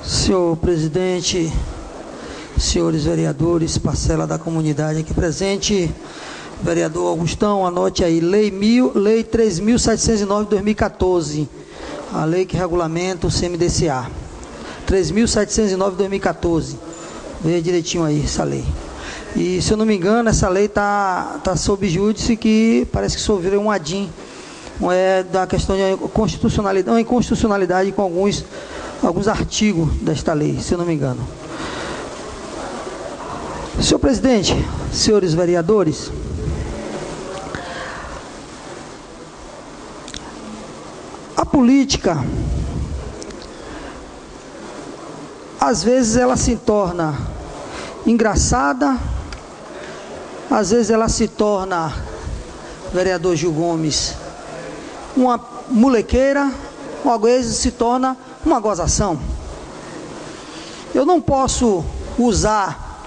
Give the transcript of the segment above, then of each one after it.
Senhor presidente, senhores vereadores, parcela da comunidade aqui presente, vereador Augustão, anote aí, Lei 3.709 de 2014, a lei que regulamenta o CMDCA. 3.709 de 2014, veja direitinho aí essa lei. E, se eu não me engano, essa lei tá sob júdice, que parece que sofreu um ADIM, da questão de inconstitucionalidade com alguns artigos desta lei, se eu não me engano. Senhor presidente, senhores vereadores, a política, às vezes ela se torna engraçada, às vezes ela se torna, vereador Gil Gomes, uma molequeira, ou às vezes se torna uma gozação. Eu não posso usar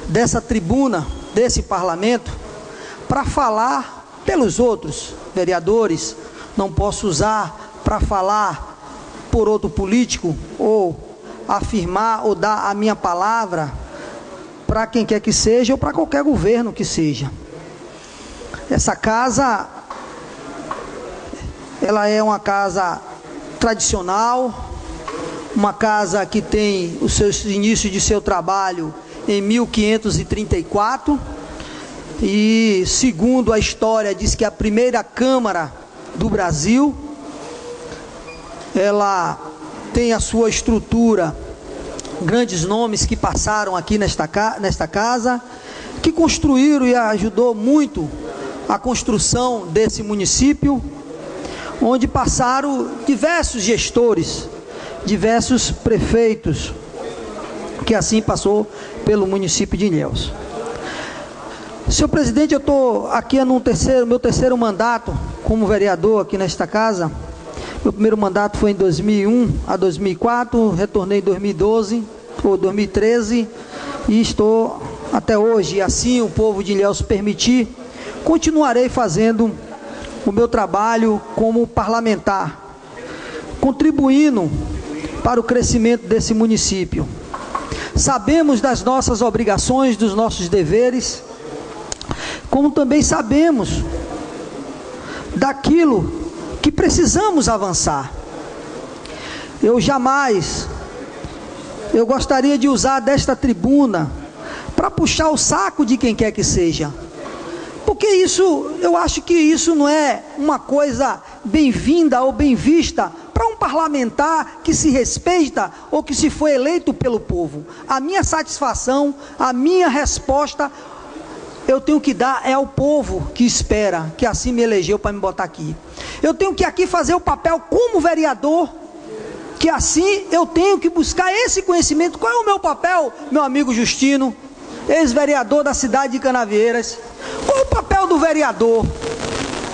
dessa tribuna, desse parlamento, para falar pelos outros vereadores, não posso usar para falar por outro político, ou afirmar ou dar a minha palavra para quem quer que seja, ou para qualquer governo que seja. Essa casa, ela é uma casa tradicional, uma casa que tem os seus inícios de seu trabalho em 1534, e segundo a história diz que a primeira Câmara do Brasil, ela tem a sua estrutura, grandes nomes que passaram aqui nesta casa, que construíram e ajudou muito a construção desse município, onde passaram diversos gestores, diversos prefeitos, que assim passou pelo município de Ilhéus. Senhor presidente, eu estou aqui no meu terceiro mandato como vereador aqui nesta casa. Meu primeiro mandato foi em 2001 a 2004, retornei em 2012 ou 2013 e estou até hoje. E assim o povo de Ilhéus permitir, continuarei fazendo o meu trabalho como parlamentar, contribuindo para o crescimento desse município. Sabemos das nossas obrigações, dos nossos deveres, como também sabemos daquilo que precisamos avançar. Eu gostaria de usar desta tribuna para puxar o saco de quem quer que seja, porque eu acho que isso não é uma coisa bem-vinda ou bem vista para um parlamentar que se respeita ou que se foi eleito pelo povo. A minha satisfação, a minha resposta, eu tenho que dar é ao povo que espera, que assim me elegeu para me botar aqui. Eu tenho que aqui fazer o papel como vereador, que assim eu tenho que buscar esse conhecimento. Qual é o meu papel, meu amigo Justino, ex-vereador da cidade de Canavieiras? Qual é o papel do vereador?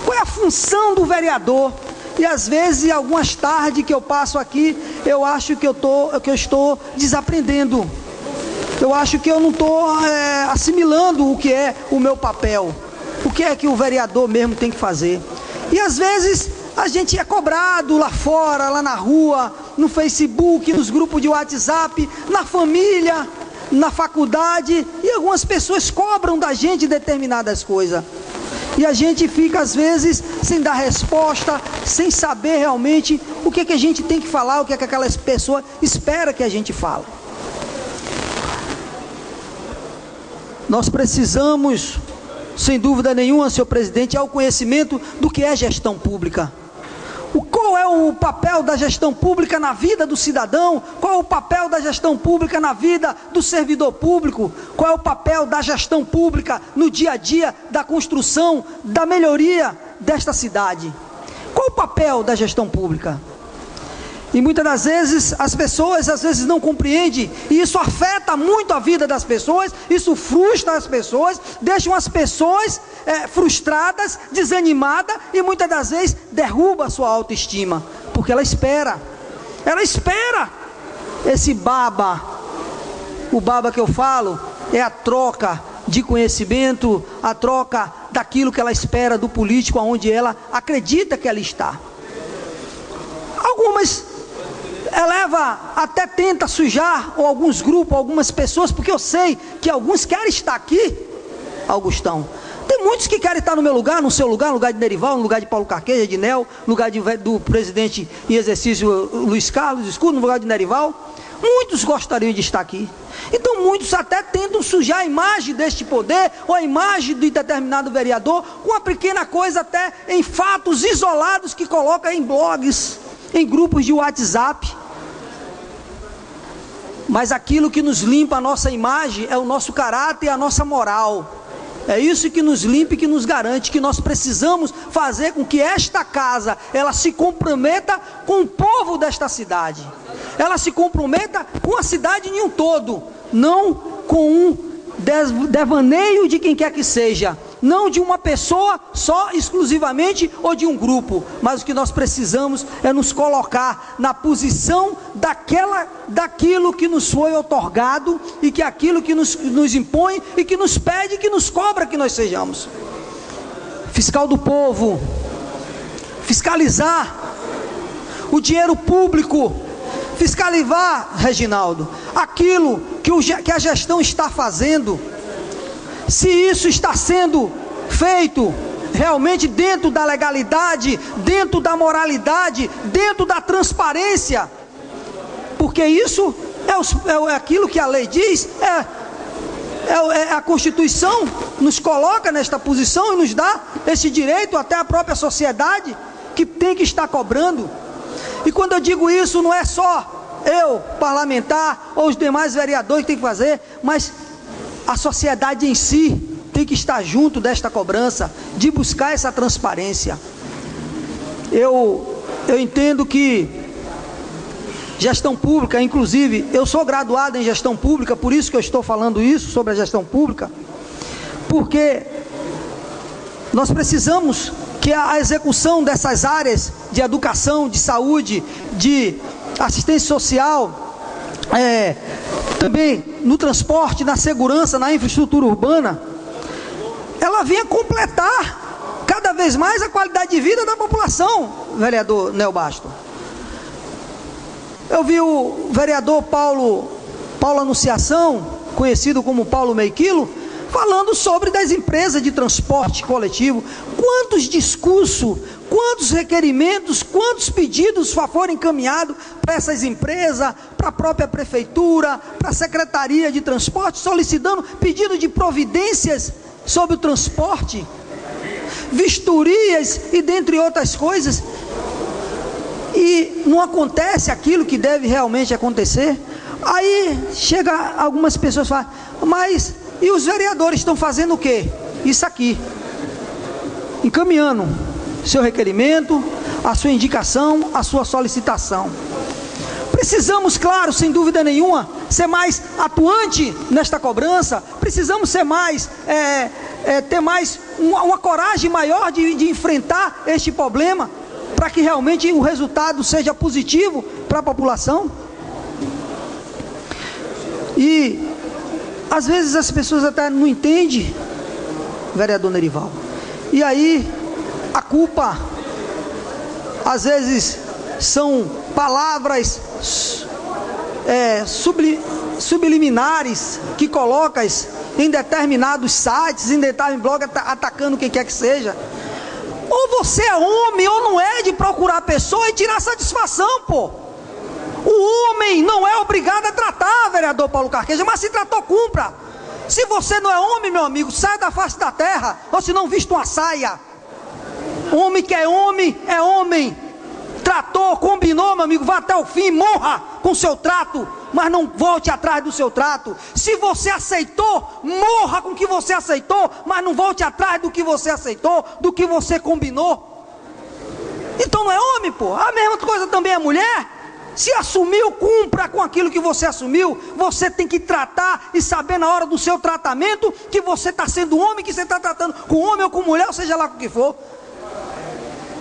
Qual é a função do vereador? E às vezes, algumas tardes que eu passo aqui, eu acho que eu estou desaprendendo. Eu acho que eu não estou assimilando o que é o meu papel, o que é que o vereador mesmo tem que fazer. E às vezes a gente é cobrado lá fora, lá na rua, no Facebook, nos grupos de WhatsApp, na família, na faculdade, e algumas pessoas cobram da gente determinadas coisas. E a gente fica às vezes sem dar resposta, sem saber realmente o que a gente tem que falar, o que aquelas pessoas esperam que a gente fale. Nós precisamos, sem dúvida nenhuma, senhor presidente, ao conhecimento do que é gestão pública. Qual é o papel da gestão pública na vida do cidadão? Qual é o papel da gestão pública na vida do servidor público? Qual é o papel da gestão pública no dia a dia da construção, da melhoria desta cidade? Qual é o papel da gestão pública? E muitas das vezes as pessoas não compreendem, e isso afeta muito a vida das pessoas, isso frustra as pessoas, deixam as pessoas frustradas, desanimadas, e muitas das vezes derruba a sua autoestima, porque ela espera esse baba. O baba que eu falo é a troca de conhecimento, a troca daquilo que ela espera do político, aonde ela acredita que ela está. Algumas eleva, até tenta sujar, ou alguns grupos, algumas pessoas, porque eu sei que alguns querem estar aqui, Augustão. Tem muitos que querem estar no meu lugar, no seu lugar, no lugar de Nerival, no lugar de Paulo Carqueja, de Nel, no lugar do presidente em exercício Luiz Carlos Escudo, no lugar de Nerival. Muitos gostariam de estar aqui. Então muitos até tentam sujar a imagem deste poder, ou a imagem de determinado vereador, com uma pequena coisa, até em fatos isolados que coloca em blogs, em grupos de WhatsApp. Mas aquilo que nos limpa a nossa imagem é o nosso caráter e a nossa moral. É isso que nos limpa e que nos garante que nós precisamos fazer com que esta casa, ela se comprometa com o povo desta cidade. Ela se comprometa com a cidade em um todo, não com um devaneio de quem quer que seja, não de uma pessoa só exclusivamente ou de um grupo, mas o que nós precisamos é nos colocar na posição daquilo que nos foi otorgado e que aquilo que nos impõe e que nos pede, que nos cobra que nós sejamos. Fiscal do povo, fiscalizar o dinheiro público, fiscalizar, Reginaldo, aquilo que a gestão está fazendo, se isso está sendo feito realmente dentro da legalidade, dentro da moralidade, dentro da transparência, porque isso é aquilo que a lei diz, a Constituição nos coloca nesta posição e nos dá esse direito, até a própria sociedade que tem que estar cobrando. E quando eu digo isso, não é só eu, parlamentar, ou os demais vereadores que tem que fazer, mas a sociedade em si tem que estar junto desta cobrança, de buscar essa transparência. Eu entendo que gestão pública, inclusive, eu sou graduado em gestão pública, por isso que eu estou falando isso sobre a gestão pública, porque nós precisamos que a execução dessas áreas de educação, de saúde, de assistência social, também no transporte, na segurança, na infraestrutura urbana, ela venha completar cada vez mais a qualidade de vida da população, vereador Nel Basto. Eu vi o vereador Paulo Anunciação, conhecido como Paulo Meio Quilo, falando sobre das empresas de transporte coletivo. Quantos discursos, quantos requerimentos, quantos pedidos foram encaminhados para essas empresas, para a própria prefeitura, para a secretaria de transporte, solicitando pedido de providências sobre o transporte, vistorias e dentre outras coisas, e não acontece aquilo que deve realmente acontecer. Aí chega algumas pessoas e falam, mas e os vereadores estão fazendo o quê? Isso aqui, encaminhando seu requerimento, a sua indicação, a sua solicitação. Precisamos, claro, sem dúvida nenhuma, ser mais atuante nesta cobrança. Precisamos ser mais, ter mais uma coragem maior de enfrentar este problema, para que realmente o resultado seja positivo para a população. E às vezes as pessoas até não entendem, vereador Nerival, e aí a culpa às vezes são palavras subliminares que colocas em determinados sites, em determinados blogs, atacando quem quer que seja. Ou você é homem ou não é de procurar a pessoa e tirar satisfação, pô. O homem não é obrigado a tratar, vereador Paulo Carqueja, mas se tratou, cumpra. Se você não é homem, meu amigo, saia da face da terra, ou se não vista uma saia. Homem que é homem. Tratou, combinou, meu amigo, vá até o fim, morra com seu trato, mas não volte atrás do seu trato. Se você aceitou, morra com o que você aceitou, mas não volte atrás do que você aceitou, do que você combinou. Então não é homem, pô. A mesma coisa também é mulher. Se assumiu, cumpra com aquilo que você assumiu. Você tem que tratar e saber na hora do seu tratamento que você está sendo homem, que você está tratando com homem ou com mulher, ou seja lá com o que for.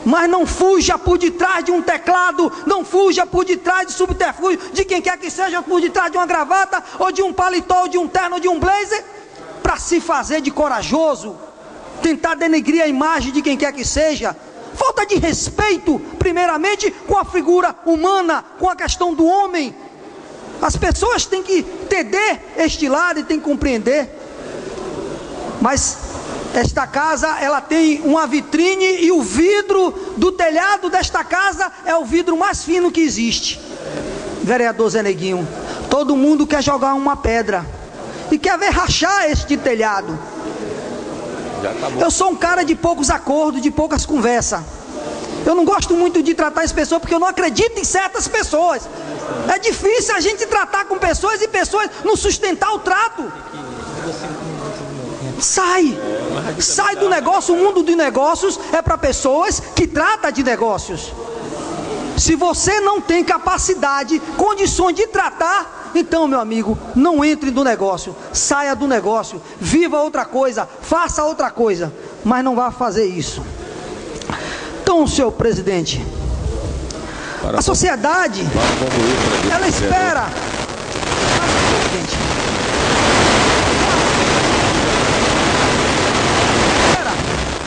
Mas não fuja por detrás de um teclado, não fuja por detrás de subterfúgio de quem quer que seja, por detrás de uma gravata, ou de um paletó, ou de um terno, ou de um blazer, para se fazer de corajoso, tentar denegrir a imagem de quem quer que seja, falta de respeito, primeiramente, com a figura humana, com a questão do homem. As pessoas têm que entender este lado e têm que compreender. Mas esta casa, ela tem uma vitrine e o vidro do telhado desta casa é o vidro mais fino que existe. Vereador Zé Neguinho, todo mundo quer jogar uma pedra e quer ver rachar este telhado. Eu sou um cara de poucos acordos, de poucas conversas. Eu não gosto muito de tratar as pessoas porque eu não acredito em certas pessoas. É difícil a gente tratar com pessoas e pessoas não sustentar o trato. Sai do negócio. O mundo de negócios é para pessoas que tratam de negócios. Se você não tem capacidade, condições de tratar, então, meu amigo, não entre no negócio, saia do negócio, viva outra coisa, faça outra coisa, mas não vá fazer isso. Então, senhor presidente, a sociedade, ela espera,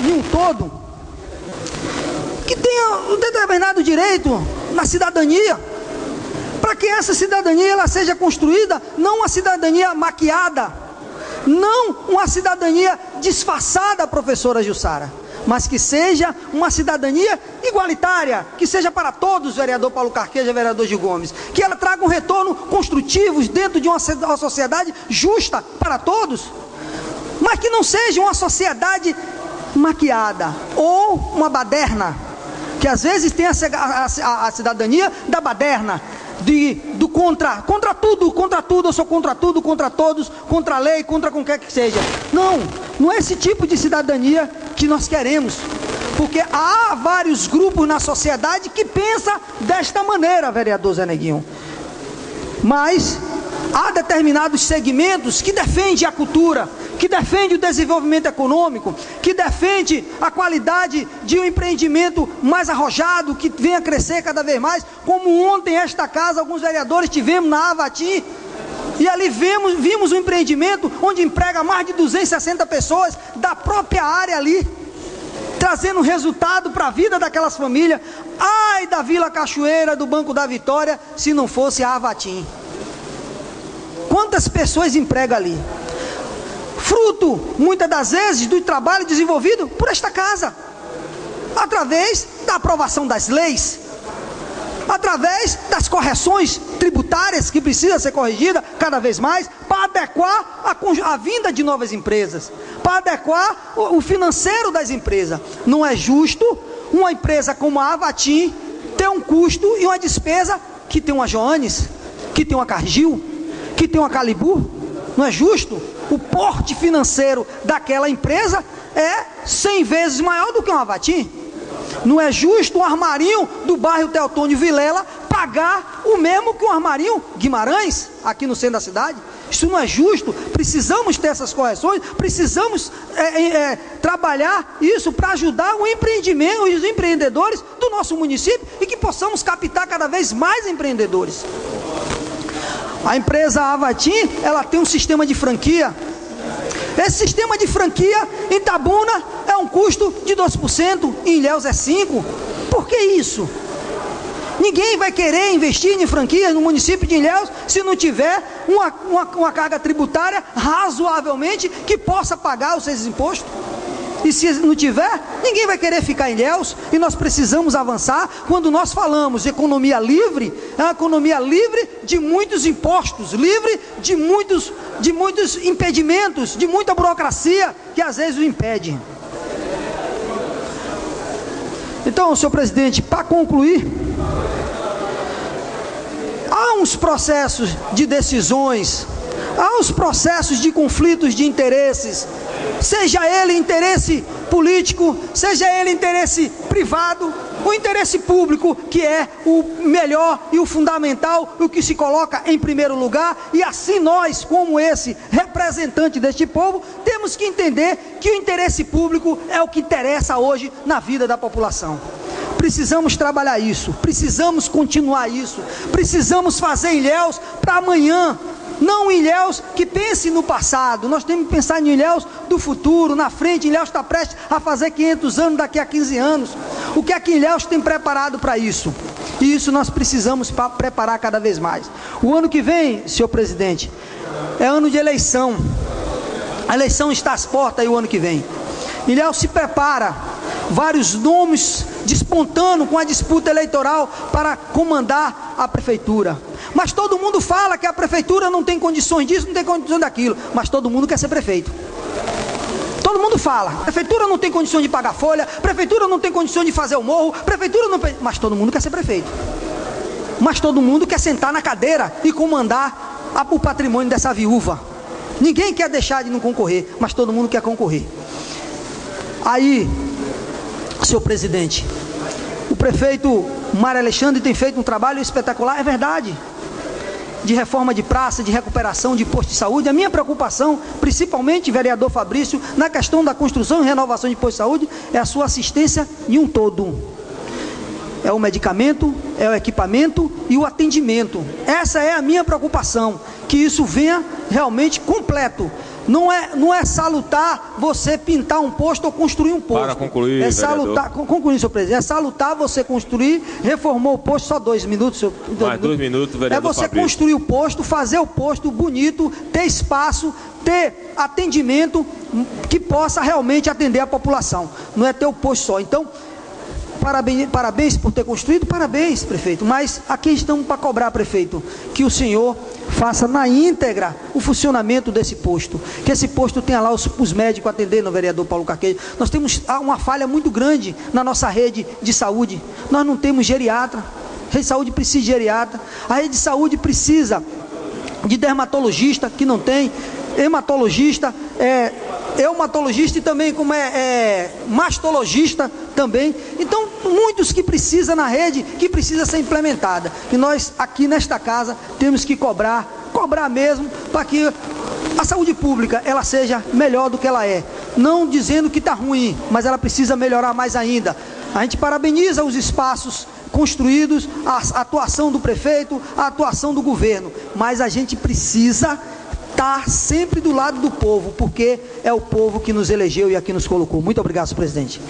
em um todo, que tenha um determinado direito na cidadania, para que essa cidadania ela seja construída, não uma cidadania maquiada, não uma cidadania disfarçada, professora Jussara, mas que seja uma cidadania igualitária, que seja para todos, vereador Paulo Carqueja, vereador Gil Gomes, que ela traga um retorno construtivo dentro de uma sociedade justa para todos, mas que não seja uma sociedade maquiada, ou uma baderna, que às vezes tem a cidadania da baderna, do contra tudo, eu sou contra tudo, contra todos, contra a lei, contra qualquer que seja. Não é esse tipo de cidadania que nós queremos, porque há vários grupos na sociedade que pensam desta maneira, vereador Zé Neguinho, mas há determinados segmentos que defendem a cultura, que defende o desenvolvimento econômico, que defende a qualidade de um empreendimento mais arrojado, que venha crescer cada vez mais, como ontem esta casa, alguns vereadores tivemos na Avatim, e ali vimos um empreendimento onde emprega mais de 260 pessoas da própria área ali, trazendo resultado para a vida daquelas famílias. Ai da Vila Cachoeira, do Banco da Vitória, se não fosse a Avatim. Quantas pessoas emprega ali? Fruto, muitas das vezes, do trabalho desenvolvido por esta casa, através da aprovação das leis, através das correções tributárias que precisam ser corrigidas cada vez mais, para adequar a vinda de novas empresas, para adequar o financeiro das empresas. Não é justo uma empresa como a Avatim ter um custo e uma despesa que tem uma Joanes, que tem uma Cargill, que tem uma Calibur. Não é justo. O porte financeiro daquela empresa é 100 vezes maior do que uma Avatim. Não é justo um armarinho do bairro Teotônio Vilela pagar o mesmo que um armarinho Guimarães, aqui no centro da cidade. Isso não é justo. Precisamos ter essas correções, precisamos trabalhar isso para ajudar o empreendimento e os empreendedores do nosso município, e que possamos captar cada vez mais empreendedores. A empresa Avatim, ela tem um sistema de franquia. Esse sistema de franquia em Itabuna é um custo de 2%, em Ilhéus é 5%. Por que isso? Ninguém vai querer investir em franquias no município de Ilhéus se não tiver uma carga tributária razoavelmente que possa pagar os seus impostos. E se não tiver, ninguém vai querer ficar em Ilhéus. E nós precisamos avançar. Quando nós falamos de economia livre, é uma economia livre de muitos impostos, livre de muitos impedimentos, de muita burocracia que às vezes o impede. Então, senhor presidente, para concluir, há uns processos de decisões, há uns processos de conflitos de interesses, seja ele interesse político, seja ele interesse privado, o interesse público, que é o melhor e o fundamental, o que se coloca em primeiro lugar. E assim nós, como esse representante deste povo, temos que entender que o interesse público é o que interessa hoje na vida da população. Precisamos trabalhar isso, precisamos continuar isso, precisamos fazer Ilhéus para amanhã Não em Ilhéus que pense no passado, nós temos que pensar em Ilhéus do futuro, na frente. Ilhéus está prestes a fazer 500 anos daqui a 15 anos. O que é que Ilhéus tem preparado para isso? E isso nós precisamos preparar cada vez mais. O ano que vem, senhor presidente, é ano de eleição. A eleição está às portas aí o ano que vem. Ilhéus se prepara, vários nomes despontando com a disputa eleitoral para comandar a prefeitura. Mas todo mundo fala que a prefeitura não tem condições disso, não tem condições daquilo. Mas todo mundo quer ser prefeito. Todo mundo fala, prefeitura não tem condições de pagar folha, prefeitura não tem condições de fazer o morro, prefeitura não... Mas todo mundo quer ser prefeito. Mas todo mundo quer sentar na cadeira e comandar o patrimônio dessa viúva. Ninguém quer deixar de não concorrer, mas todo mundo quer concorrer. Aí, senhor presidente, o prefeito Mário Alexandre tem feito um trabalho espetacular, é verdade, de reforma de praça, de recuperação de posto de saúde. A minha preocupação, principalmente, vereador Fabrício, na questão da construção e renovação de posto de saúde, é a sua assistência em um todo. É o medicamento, é o equipamento e o atendimento. Essa é a minha preocupação, que isso venha realmente completo. Não é salutar você pintar um posto ou construir um posto. Para concluir, é salutar, concluir, senhor presidente. É salutar você construir, reformou o posto, só 2 minutos, senhor. Mais 2 minutos, vereador. É você Fabrício. Construir o posto, fazer o posto bonito, ter espaço, ter atendimento que possa realmente atender a população. Não é ter o posto só. Então, parabéns por ter construído, parabéns, prefeito. Mas aqui estamos para cobrar, prefeito, que o senhor faça na íntegra o funcionamento desse posto, que esse posto tenha lá os médicos atendendo, o vereador Paulo Carquejo. Nós temos uma falha muito grande na nossa rede de saúde. Nós não temos geriatra. A rede de saúde precisa de geriatra. A rede de saúde precisa de dermatologista, que não tem, hematologista, reumatologista e também como mastologista também. Então, muitos que precisa na rede, que precisa ser implementada. E nós aqui nesta casa temos que cobrar mesmo, para que a saúde pública ela seja melhor do que ela é. Não dizendo que está ruim, mas ela precisa melhorar mais ainda. A gente parabeniza os espaços construídos, a atuação do prefeito, a atuação do governo, mas a gente precisa estar sempre do lado do povo, porque é o povo que nos elegeu e aqui nos colocou. Muito obrigado, senhor presidente.